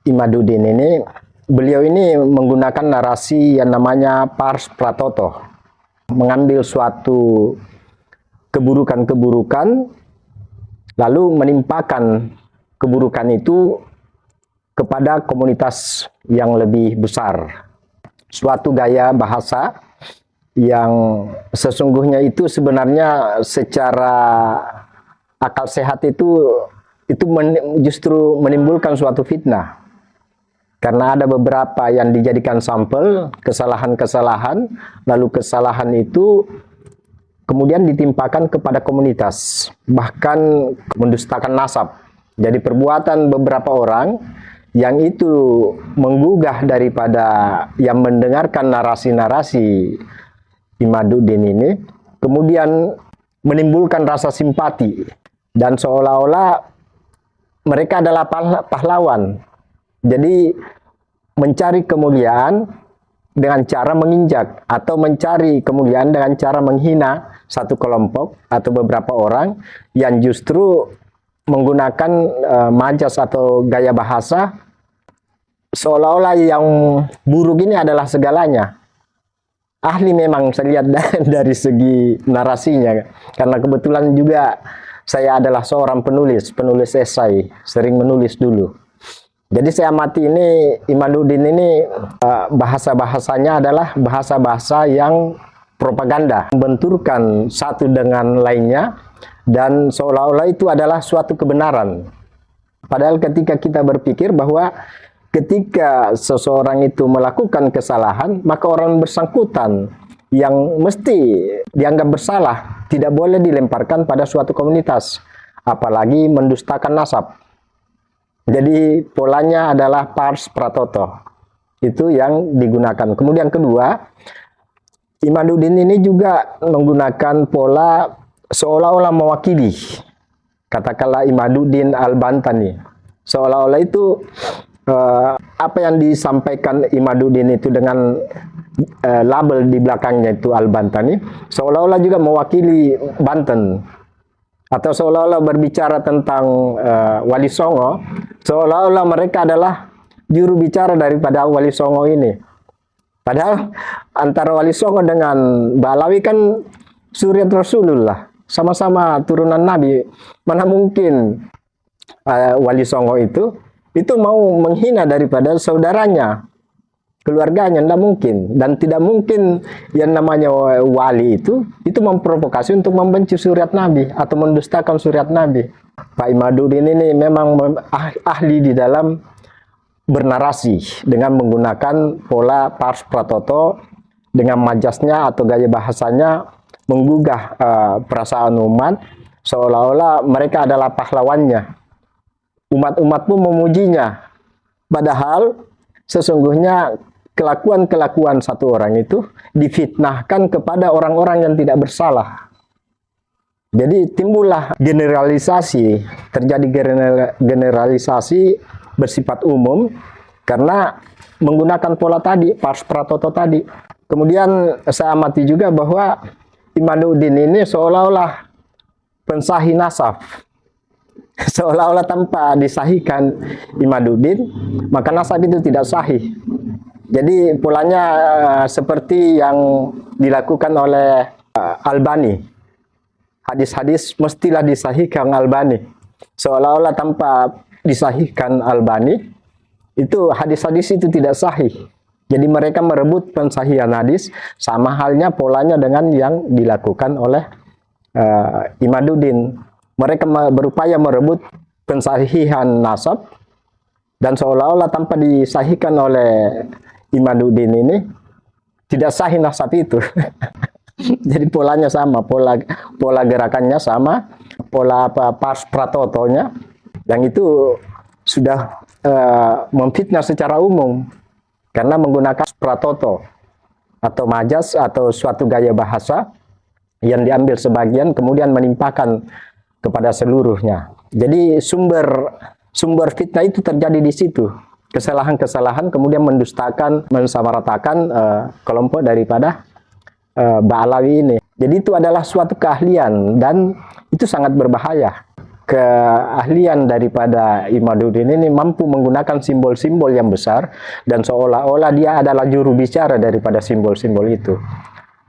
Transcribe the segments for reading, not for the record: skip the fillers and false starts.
Imaduddin ini, beliau ini menggunakan narasi yang namanya pars pratoto, mengambil suatu keburukan-keburukan lalu menimpakan keburukan itu kepada komunitas yang lebih besar. Suatu gaya bahasa yang sesungguhnya itu sebenarnya secara akal sehat itu justru menimbulkan suatu fitnah. Karena ada beberapa yang dijadikan sampel kesalahan-kesalahan, lalu kesalahan itu kemudian ditimpakan kepada komunitas, bahkan mendustakan nasab. Jadi perbuatan beberapa orang yang itu menggugah daripada yang mendengarkan narasi-narasi Imaduddin ini, kemudian menimbulkan rasa simpati dan seolah-olah mereka adalah pahlawan. Jadi mencari kemuliaan dengan cara menginjak atau mencari kemuliaan dengan cara menghina satu kelompok atau beberapa orang yang justru menggunakan majas atau gaya bahasa seolah-olah yang buruk ini adalah segalanya. Ahli memang saya lihat dari segi narasinya, karena kebetulan juga saya adalah seorang penulis esai, sering menulis dulu. Jadi saya amati ini Imaduddin ini bahasa-bahasanya adalah bahasa-bahasa yang propaganda, membenturkan satu dengan lainnya dan seolah-olah itu adalah suatu kebenaran. Padahal ketika kita berpikir bahwa ketika seseorang itu melakukan kesalahan, maka orang bersangkutan yang mesti dianggap bersalah tidak boleh dilemparkan pada suatu komunitas, apalagi mendustakan nasab. Jadi polanya adalah pars pratoto, itu yang digunakan. Kemudian kedua, Imaduddin ini juga menggunakan pola seolah-olah mewakili, katakanlah Imaduddin Al-Bantani, seolah-olah itu apa yang disampaikan Imaduddin itu dengan label di belakangnya itu Al-Bantani, seolah-olah juga mewakili Banten, atau seolah-olah berbicara tentang Wali Songo, seolah-olah mereka adalah juru bicara daripada Wali Songo ini. Padahal antara Wali Songo dengan Ba'alawi kan Suryat Rasulullah, sama-sama turunan Nabi. Mana mungkin Wali Songo itu mau menghina daripada saudaranya, keluarganya, tidak mungkin. Dan tidak mungkin yang namanya wali itu memprovokasi untuk membenci Suryat Nabi atau mendustakan Suryat Nabi. Pak Imaduddin ini memang ahli di dalam bernarasi dengan menggunakan pola pars pratoto, dengan majasnya atau gaya bahasanya menggugah perasaan umat, seolah-olah mereka adalah pahlawannya. Umat-umat pun memujinya. Padahal sesungguhnya kelakuan-kelakuan satu orang itu difitnahkan kepada orang-orang yang tidak bersalah. Jadi timbullah generalisasi, terjadi generalisasi bersifat umum karena menggunakan pola tadi, pars pratoto tadi. Kemudian saya amati juga bahwa Imaduddin ini seolah-olah pensahih nasab. Seolah-olah tanpa disahihkan Imaduddin, maka nasab itu tidak sahih. Jadi polanya seperti yang dilakukan oleh Albani. Hadis-hadis mestilah disahihkan Albani. Seolah-olah tanpa disahihkan Albani, itu hadis-hadis itu tidak sahih. Jadi mereka merebut pensahihan hadis, sama halnya polanya dengan yang dilakukan oleh Imaduddin. Mereka berupaya merebut pensahihan nasab, dan seolah-olah tanpa disahihkan oleh Imaduddin ini tidak sahih nasab itu. Jadi polanya sama, pola gerakannya sama, pola pars pratotonya, yang itu sudah memfitnah secara umum karena menggunakan pratoto atau majas atau suatu gaya bahasa yang diambil sebagian kemudian menimpakan kepada seluruhnya. Jadi sumber fitnah itu terjadi di situ. Kesalahan-kesalahan kemudian mendustakan, mensamaratakan kelompok daripada Ba'alawi ini. Jadi itu adalah suatu keahlian dan itu sangat berbahaya. keahlian daripada Imaduddin ini mampu menggunakan simbol-simbol yang besar dan seolah-olah dia adalah juru bicara daripada simbol-simbol itu.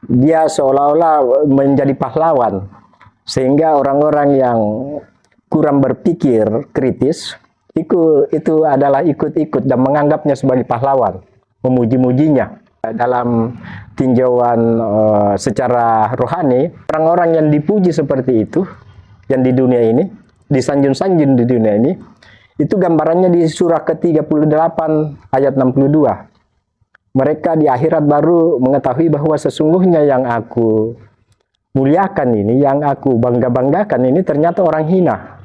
Dia seolah-olah menjadi pahlawan, sehingga orang-orang yang kurang berpikir kritis itu adalah ikut-ikut dan menganggapnya sebagai pahlawan, memuji-mujinya. Dalam tinjauan secara rohani, orang-orang yang dipuji seperti itu, yang di dunia ini, disanjung-sanjung di dunia ini, itu gambarannya di surah ke-38 ayat 62. Mereka di akhirat baru mengetahui bahwa sesungguhnya yang aku muliakan ini, yang aku bangga-banggakan ini ternyata orang hina.